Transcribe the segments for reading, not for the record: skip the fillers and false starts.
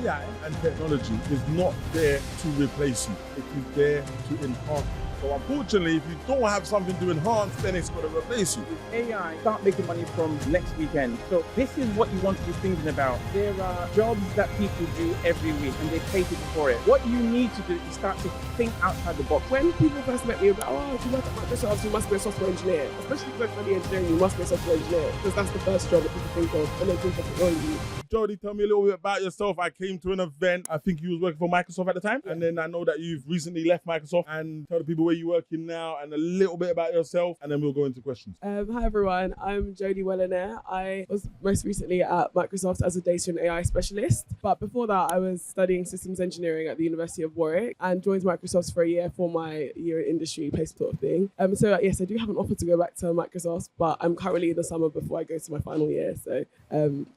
AI and technology is not there to replace you. It is there to enhance you. So unfortunately, if you don't have something to enhance, then it's going to replace you. AI start making money from next weekend. So this is what you want to be thinking about. There are jobs that people do every week and they pay people for it. What you need to do is start to think outside the box. When people first met me, they were like, oh, if you work at Microsoft, you must be a software engineer. Especially if you study engineering, you must be a software engineer. Because that's the first job that people think of when they think of technology. Jodie, tell me a little bit about yourself. I came to an event. I think you was working for Microsoft at the time. And then I know that you've recently left Microsoft. And tell the people where you're working now and a little bit about yourself. And then we'll go into questions. Hi, everyone. I'm Jodie Wellenaire. I was most recently at Microsoft as a data and AI specialist. But before that, I was studying systems engineering at the University of Warwick and joined Microsoft for a year for my year in industry placement sort of thing. So yes, I do have an offer to go back to Microsoft, but I'm currently in the summer before I go to my final year. So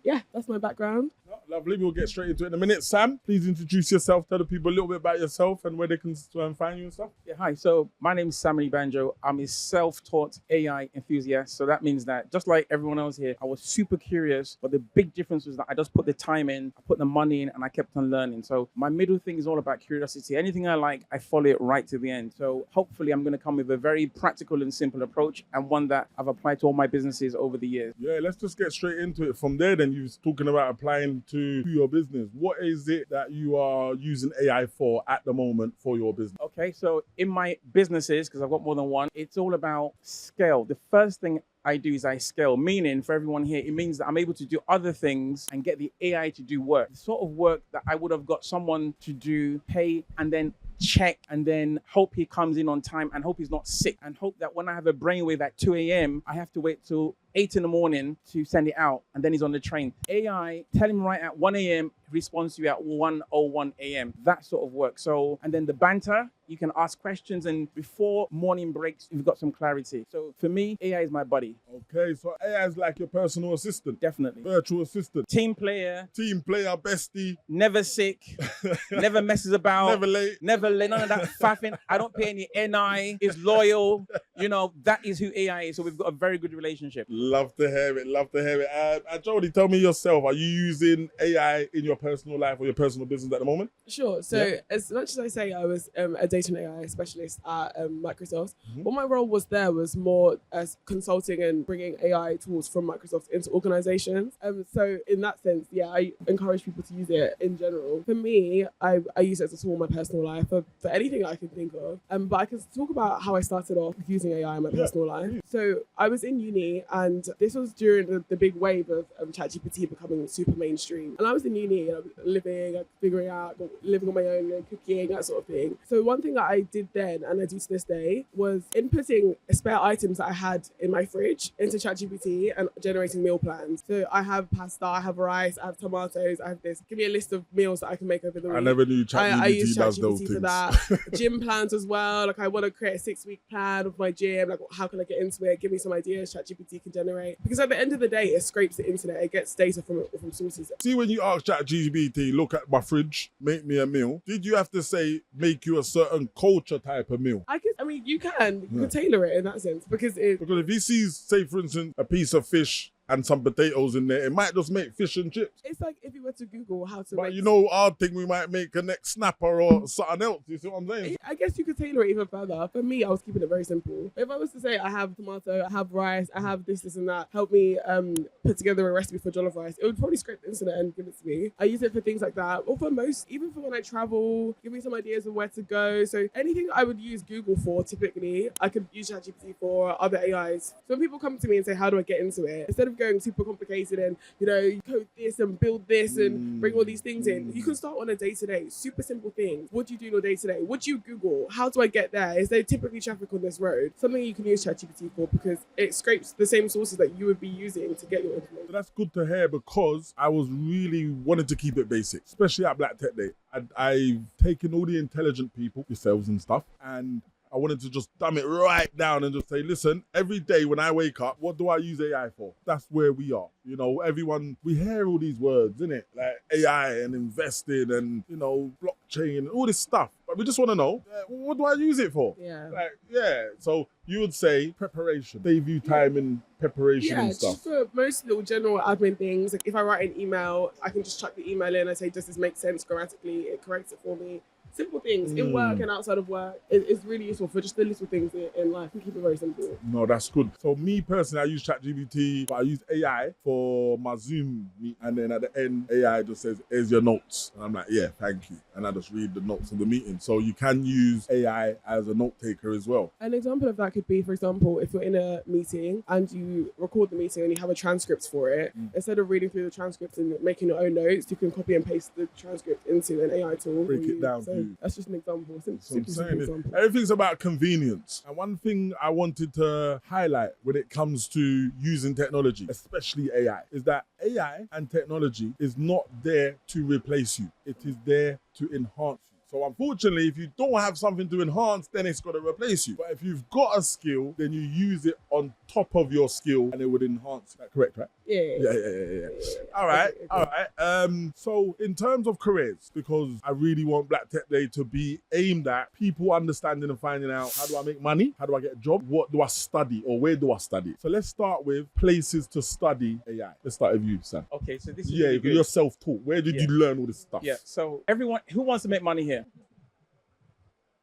yeah, that's my background. No, lovely. We'll get straight into it in a minute. Sam, please introduce yourself. Tell the people a little bit about yourself and where they can find you and stuff. Yeah, hi. So my name is Sam Banjo. I'm a self-taught AI enthusiast. So that means that just like everyone else here, I was super curious, but the big difference was that I just put the time in, I put the money in, and I kept on learning. So my middle thing is all about curiosity. Anything I like, I follow it right to the end. So hopefully I'm going to come with a very practical and simple approach and one that I've applied to all my businesses over the years. Yeah, let's just get straight into it. From there, then you was talking about applying to your business. What is it that you are using AI for at the moment for your business? Okay, so in my businesses, because I've got more than one, it's all about scale. The first thing I do is I scale, meaning for everyone here, it means that I'm able to do other things and get the AI to do work. The sort of work that I would have got someone to do, pay, and then check, and then hope he comes in on time and hope he's not sick, and hope that when I have a brainwave at 2 a.m., I have to wait till 8 in the morning to send it out, and then he's on the train. AI, tell him right at 1 a.m., responds to you at 1:01 a.m. That sort of work. So, and then the banter, you can ask questions, and before morning breaks, you've got some clarity. So for me, AI is my buddy. Okay, so AI is like your personal assistant. Definitely. Virtual assistant. Team player, Bestie. never sick, never messes about. Never late. Never late, none of that faffing. I don't pay any NI, is loyal. You know, that is who AI is. So we've got a very good relationship. Love to hear it, love to hear it. Jodie, tell me yourself, are you using AI in your personal life or your personal business at the moment? Sure. So as much as I say I was a data and AI specialist at Microsoft, what my role was there was more as consulting and bringing AI tools from Microsoft into organizations. So in that sense, yeah, I encourage people to use it in general. For me, I use it as a tool in my personal life for anything I can think of. But I can talk about how I started off using AI in my personal life. So I was in uni, and this was during the big wave of ChatGPT becoming super mainstream. And I was in uni, and I was living, figuring out, living on my own, cooking, that sort of thing. So one thing that I did then, and I do to this day, was inputting spare items that I had in my fridge into ChatGPT and generating meal plans. So I have pasta, I have rice, I have tomatoes, I have this. Give me a list of meals that I can make over the week. I never knew ChatGPT I use does those ChatGPT things. for that. Gym plans as well. Like I want to create a 6-week plan of my gym. Like how can I get into it? Give me some ideas ChatGPT can generate. Because at the end of the day, it scrapes the internet. It gets data from sources. See, when you ask ChatGPT, look at my fridge, make me a meal, did you have to say, make you a certain culture type of meal? I mean, you can tailor it in that sense because if he sees, say, for instance, a piece of fish and some potatoes in there, it might just make fish and chips. It's like if you were to Google how to But you know, our thing, we might make a neck snapper or something else. You see what I'm saying? I guess you could tailor it even further. For me, I was keeping it very simple. If I was to say I have tomato, I have rice, I have this and that, help me put together a recipe for jollof rice, it would probably scrape the internet and give it to me. I use it for things like that. Or for even for when I travel, give me some ideas of where to go. So anything I would use Google for, typically, I could use ChatGPT for, other AIs. So when people come to me and say, how do I get into it? Instead of going super complicated and, you code this and build this and bring all these things in, you can start on a day-to-day, super simple things. What do you do in your day-to-day? What do you Google? How do I get there? Is there typically traffic on this road? Something you can use ChatGPT for because it scrapes the same sources that you would be using to get your information. So that's good to hear because I was really wanting to keep it basic, especially at Black Tech Day. I've taken all the intelligent people, yourselves and stuff, and I wanted to just dumb it right down and just say, listen, every day when I wake up, what do I use AI for? That's where we are. Everyone, we hear all these words, innit? Like AI and investing and, blockchain and all this stuff. but we just want to know, what do I use it for? Yeah. Like, yeah. So you would say preparation, save you time in preparation and stuff. Just for most little general admin things. Like if I write an email, I can just chuck the email in and say, does this make sense grammatically? It corrects it for me. Simple things in work and outside of work. It's really useful for just the little things in life. We keep it very simple. No, that's good. So me personally, I use ChatGPT, but I use AI for my Zoom meet. And then at the end, AI just says, here's your notes. And I'm like, yeah, thank you. And I just read the notes of the meeting. So you can use AI as a note taker as well. An example of that could be, for example, if you're in a meeting and you record the meeting and you have a transcript for it, instead of reading through the transcript and making your own notes, you can copy and paste the transcript into an AI tool. Break it down. So that's just an example. Simple example. Everything's about convenience. And one thing I wanted to highlight when it comes to using technology, especially AI, is that AI and technology is not there to replace you. It is there to enhance you. So unfortunately, if you don't have something to enhance, then it's got to replace you. But if you've got a skill, then you use it on top of your skill and it would enhance. Is that correct, right? Yeah. All right. So in terms of careers, because I really want Black Tech Day to be aimed at people understanding and finding out, how do I make money? How do I get a job? What do I study or where do I study? So let's start with places to study AI. Let's start with you, Sam. Okay, so this is Yeah, really good. you're self-taught. Where did you learn all this stuff? Yeah, so everyone who wants to make money here?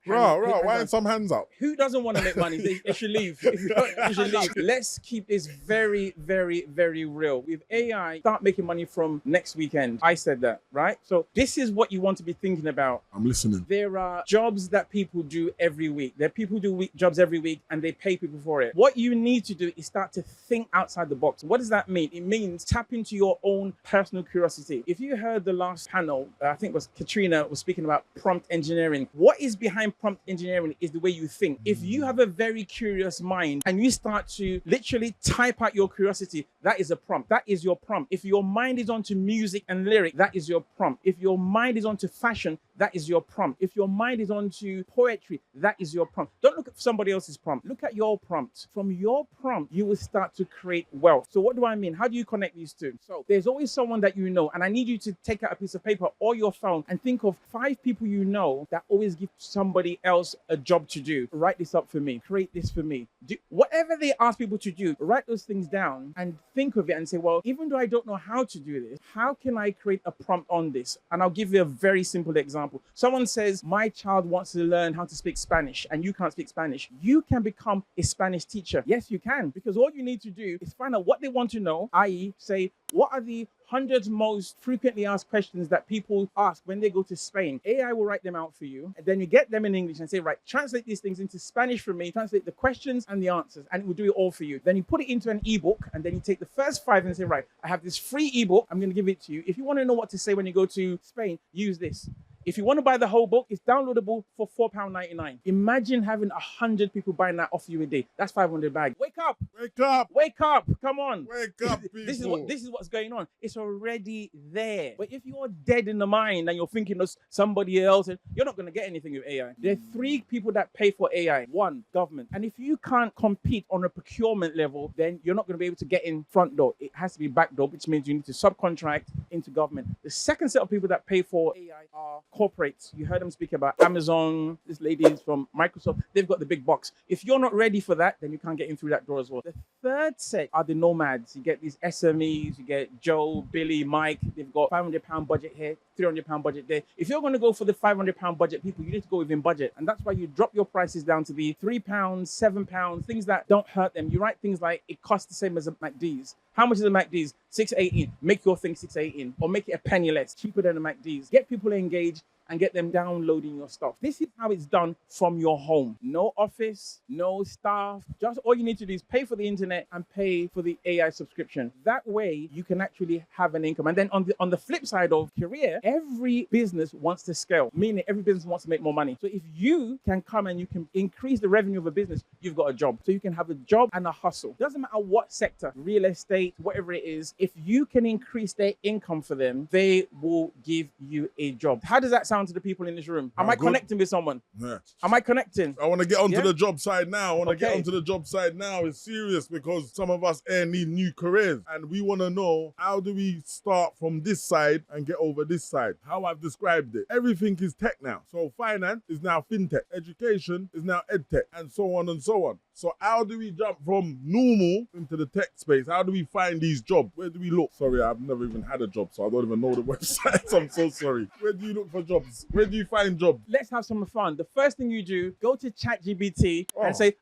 Right. Why ain't some hands up? Who doesn't want to make money? They should leave. You should leave. Let's keep this very, very, very real. With AI, start making money from next weekend. I said that, right? So this is what you want to be thinking about. I'm listening. There are jobs that people do every week. There are people who do jobs every week and they pay people for it. What you need to do is start to think outside the box. What does that mean? It means tap into your own personal curiosity. If you heard the last panel, I think it was Katrina was speaking about prompt engineering. What is behind prompt engineering is the way you think. If you have a very curious mind and you start to literally type out your curiosity, that is a prompt. That is your prompt. If your mind is onto music and lyric, that is your prompt. If your mind is onto fashion, that is your prompt. If your mind is onto poetry, that is your prompt. Don't look at somebody else's prompt. Look at your prompt. From your prompt, you will start to create wealth. So what do I mean? How do you connect these two? So there's always someone that you know, and I need you to take out a piece of paper or your phone and think of 5 people you know that always give somebody else a job to do. Write this up for me. Create this for me. Do whatever they ask people to do, write those things down and think of it and say, well, even though I don't know how to do this, how can I create a prompt on this? And I'll give you a very simple example. Someone says, my child wants to learn how to speak Spanish and you can't speak Spanish. You can become a Spanish teacher. Yes, you can, because all you need to do is find out what they want to know, i.e. say, what are the 100 most frequently asked questions that people ask when they go to Spain. AI will write them out for you. And then you get them in English and say, right, translate these things into Spanish for me, translate the questions and the answers, and it will do it all for you. Then you put it into an ebook, and then you take the first 5 and say, right, I have this free ebook. I'm going to give it to you. If you want to know what to say when you go to Spain, use this. If you want to buy the whole book, it's downloadable for £4.99. Imagine having 100 people buying that off you a day. That's 500 bags. Wake up! Wake up! Wake up! Come on! Wake up, people! This is what's going on. It's already there. But if you're dead in the mind and you're thinking of somebody else, you're not going to get anything with AI. There are 3 people that pay for AI. 1, government. And if you can't compete on a procurement level, then you're not going to be able to get in front door. It has to be back door, which means you need to subcontract into government. The second set of people that pay for AI are corporates. You heard them speak about Amazon. This lady is from Microsoft. They've got the big box. If you're not ready for that, then you can't get in through that door as well. The third set are the nomads. You get these SMEs. You get Joe, Billy, Mike. They've got £500 budget here, £300 budget there. If you're going to go for the £500 budget people, you need to go within budget. And that's why you drop your prices down to the £3, £7, things that don't hurt them. You write things like, it costs the same as a McD's. How much is a McD's? $6.18. Make your thing $6.18 or make it a penny less, cheaper than a McD's. Get people engaged and get them downloading your stuff. This is how it's done from your home. No office, no staff. Just all you need to do is pay for the internet and pay for the AI subscription. That way you can actually have an income. And then on the flip side of career, every business wants to scale, meaning every business wants to make more money. So if you can come and you can increase the revenue of a business, you've got a job. So you can have a job and a hustle. Doesn't matter what sector, real estate, whatever it is, if you can increase their income for them, they will give you a job. How does that sound sound to the people in this room? Am Oh, I good. connecting with someone? Yeah. Am I connecting? I want to get onto Yeah? the job side now. I want to get Okay. onto the job side now. It's serious because some of us here need new careers and we want to know, how do we start from this side and get over this side? How I've described it. Everything is tech now. So finance is now fintech. Education is now edtech, and so on and so on. So how do we jump from normal into the tech space? How do we find these jobs? Where do we look? Sorry, I've never even had a job, so I don't even know the websites. I'm so sorry. Where do you look for jobs? Where do you find jobs? Let's have some fun. The first thing you do, go to ChatGPT Oh. and say,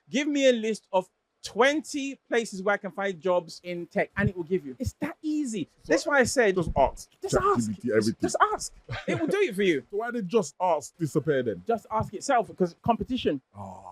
give me a list of 20 places where I can find jobs in tech, and it will give you. It's that easy. That's why I said, Just ask. just ask. ChatGPT everything. Just ask. It will do it for you. So why did just ask disappear then? Just ask itself, because competition. Oh.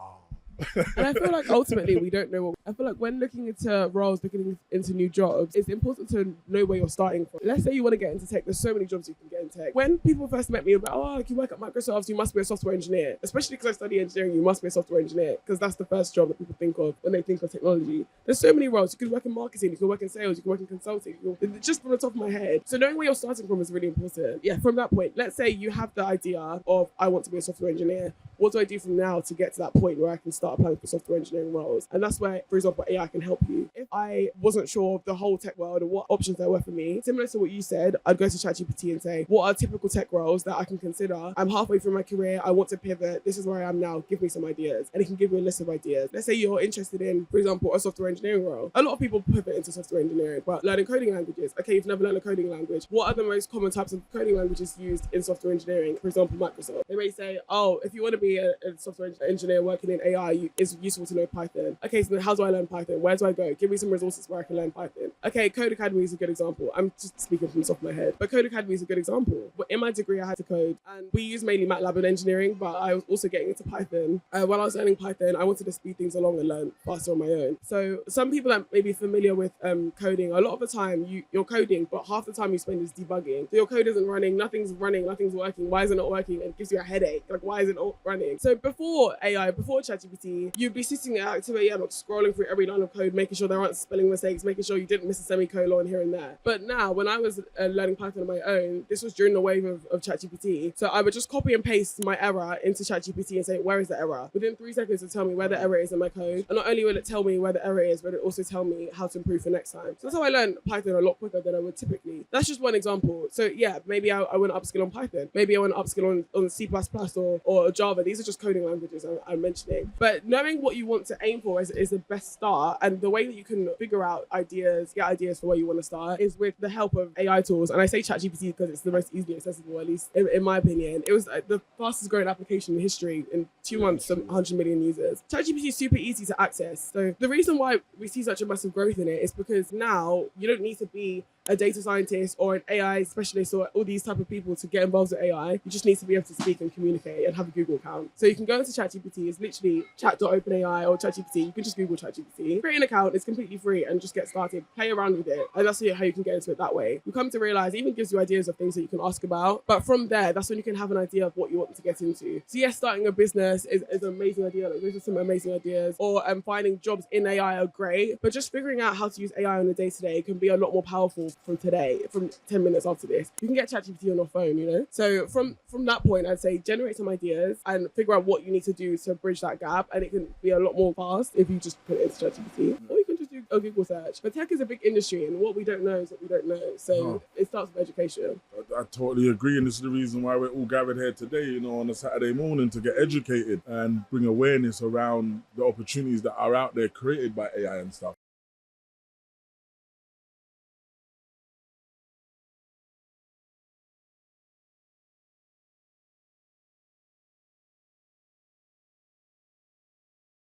And I feel like ultimately we don't know. I feel like when looking into roles, looking into new jobs, it's important to know where you're starting from. Let's say you want to get into tech. There's so many jobs you can get in tech. When people first met me, I'm like, oh, like you work at Microsoft, you must be a software engineer. Especially because I study engineering, you must be a software engineer, because that's the first job that people think of when they think of technology. There's so many roles. You could work in marketing, you could work in sales, you could work in consulting. Just from the top of my head. So knowing where you're starting from is really important. Yeah, from that point, let's say you have the idea of, I want to be a software engineer. What do I do from now to get to that point where I can start applying for software engineering roles? And that's where, for example, AI can help you. If I wasn't sure of the whole tech world and what options there were for me, similar to what you said, I'd go to ChatGPT and say, what are typical tech roles that I can consider? I'm halfway through my career. I want to pivot. This is where I am now. Give me some ideas. And it can give you a list of ideas. Let's say you're interested in, for example, a software engineering role. A lot of people pivot into software engineering, but learning coding languages. Okay, you've never learned a coding language. What are the most common types of coding languages used in software engineering? For example, Microsoft. They may say, oh, if you want to be a software engineer working in AI, it's useful to know Python. Okay, so then how do I learn Python? Where do I go? Give me some resources where I can learn Python. Okay, Code Academy is a good example. I'm just speaking from the top of my head, but Code Academy is a good example. But in my degree, I had to code, and we use mainly MATLAB and engineering, but I was also getting into Python. While I was learning Python, I wanted to speed things along and learn faster on my own. So some people that may be familiar with coding, a lot of the time you're coding, but half the time you spend is debugging. So your code isn't running, nothing's working. Why is it not working? And it gives you a headache. Like, why is it not running? So before AI, before ChatGPT, you'd be sitting at 2 a.m. scrolling through every line of code, making sure there aren't spelling mistakes, making sure you didn't miss a semicolon here and there. But now, when I was learning Python on my own, this was during the wave of ChatGPT. So I would just copy and paste my error into ChatGPT and say, where is the error? Within 3 seconds, it would tell me where the error is in my code. And not only will it tell me where the error is, but it also tell me how to improve for next time. So that's how I learned Python a lot quicker than I would typically. That's just one example. So yeah, maybe I want to upskill on Python. Maybe I want to upskill on C++ or Java. These are just coding languages I'm mentioning. But knowing what you want to aim for is the best start. And the way that you can figure out ideas, get ideas for where you want to start, is with the help of AI tools. And I say ChatGPT because it's the most easily accessible, at least in my opinion. It was the fastest growing application in history. In 2 months, 100 million users. ChatGPT is super easy to access. So the reason why we see such a massive growth in it is because now you don't need to be a data scientist or an AI specialist or all these type of people to get involved with AI. You just need to be able to speak and communicate and have a Google account. So you can go into ChatGPT. It's literally chat.openai or ChatGPT. You can just Google ChatGPT. Create an account. It's completely free and just get started. Play around with it. And that's how you can get into it that way. You come to realize it even gives you ideas of things that you can ask about. But from there, that's when you can have an idea of what you want to get into. So yes, starting a business is an amazing idea. Like, those are some amazing ideas. Or finding jobs in AI are great. But just figuring out how to use AI on a day-to-day can be a lot more powerful from today, from 10 minutes after this. You can get ChatGPT on your phone, you know? So from that point, I'd say generate some ideas and figure out what you need to do to bridge that gap. And it can be a lot more fast if you just put it into ChatGPT. Or you can just do a Google search. But tech is a big industry, and what we don't know is what we don't know. So it starts with education. I totally agree, and this is the reason why we're all gathered here today, you know, on a Saturday morning, to get educated and bring awareness around the opportunities that are out there created by AI and stuff.